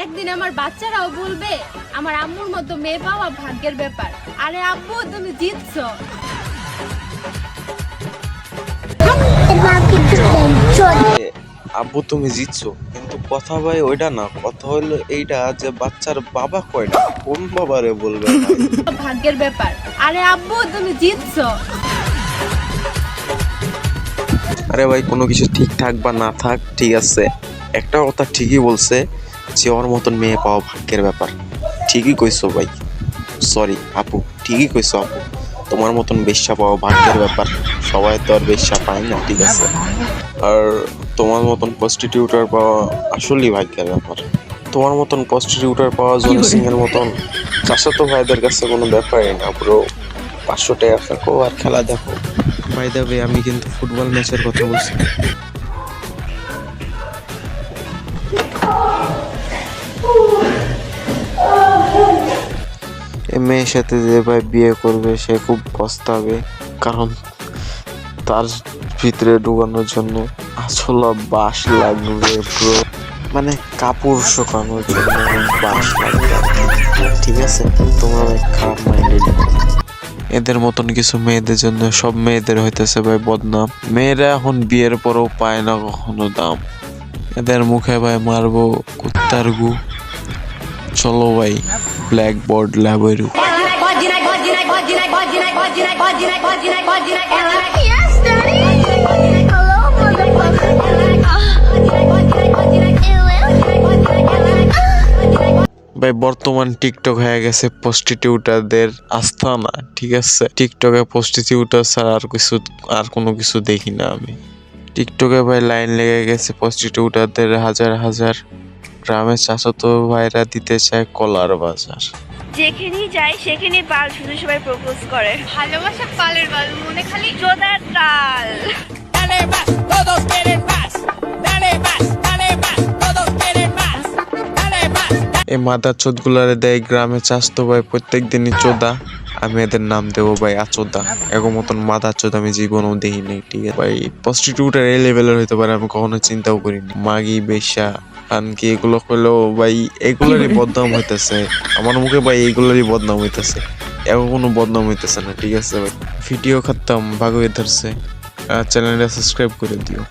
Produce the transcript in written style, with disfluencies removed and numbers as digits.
একদিন আমার বাচ্চারাও বলবে আমার আম্মুর মতো মেয়ে পাওয়া ভাগ্যের ব্যাপার। আরে আব্বু তুমি জিতছো। আব্বু তুমি জিতছো, কিন্তু কথা ভাই ওইটা না, কথা হলো এইটা যে বাচ্চার বাবা কয়টা, কোন বাবারে বলবে ভাই? ভাগ্যের ব্যাপার। আরে আব্বু তুমি জিতছো। আরে ভাই কোনো কিছু ঠিক থাক বা না থাক, ঠিক আছে, একটা কথা ঠিকই বলছে যে ওর মতন মেয়ে পাওয়া ভাগ্যের ব্যাপার। ঠিকই কইছো ভাই, সরি আপু, ঠিকই কইছো আপু, তোমার মতন বেশ্যা পাওয়া ভাগ্যের ব্যাপার। সবাই তো আর বেশ্যা পায় না, ঠিক আছে, আর তোমার মতন প্রস্টিটিউটার পাওয়া আসলেই ভাগ্যের ব্যাপার। তোমার মতন প্রস্টিটিউটার পাওয়া জনি সিং এর মতন চাচাতো ভাইদের কাছে কোনো ব্যাপারই না ব্রো। 500 টাকা থাকো আর খেলা দেখো। বাই দ্য ওয়ে, আমি কিন্তু ফুটবল ম্যাচের কথা বলছি। এই মেয়ের সাথে যে ভাই বিয়ে করবে সে খুব পস্তাবে, কারণ তার ভিতরে ঢুকানোর জন্য আসলে বাঁশ লাগবে ব্রো, মানে কাপড় শুকানোর জন্য বাঁশ লাগবে, ঠিক আছে? তোমরা ভাই খারাপ মাইন্ডেড। এদের মতন কিছু মেয়েদের জন্য সব মেয়েদের হইতেছে ভাই বদনাম। মেয়েরা এখন বিয়ের পরেও পায় না কখনো দাম। এদের মুখে ভাই মারবো কুত্তার গু। চলো ভাই ব্ল্যাক বোর্ড ল্যাবেরু। Yes, Daddy. Hello, ভাই বর্তমান টিকটক হয়ে গেছে প্রস্টিটিউটারদের আস্তানা, ঠিক আছে? টিকটকে প্রস্টিটিউটার ছাড়া আর কোনো কিছু দেখি না আমি। টিকটকে ভাই লাইন লেগে গেছে প্রস্টিটিউটারদের হাজার হাজার। গ্রামের চাচাতো ভাইরা দিতে চায় কলার বাজার। যেখানেই যাই সেখানে বাল শুধু সবাই প্রপোজ করে। ভালোবাসা পালের বাল, মনে খালি চোদার তাল। Dale más, todos quieren más. Dale más, todos quieren más. Dale más. এই মাদার চোদ গুলারে দেয় গ্রামে চাচাতো ভাই প্রত্যেক দিনই চোদা। আমি এদের নাম দেবো ভাই আচোদা। এগো মতন মাদার চোদ আমি জীবনেও দেখি নাই, ঠিক আছে ভাই? প্রস্টিটিউটার এই লেভেলের হইতে পারে আমি কখনো চিন্তাও করিনি। মাগি বেশ্যা কানকি এগুলো করলেও ভাই এগুলোরই বদনাম হইতেছে আমার মুখে ভাই, এইগুলোরই বদনাম হইতেছে, এখন কোনো বদনাম হইতেছে না, ঠিক আছে ভাই? ভিডিও খাতাম ভাগ হয়ে ধরছে, চ্যানেলটা সাবস্ক্রাইব করে দিও।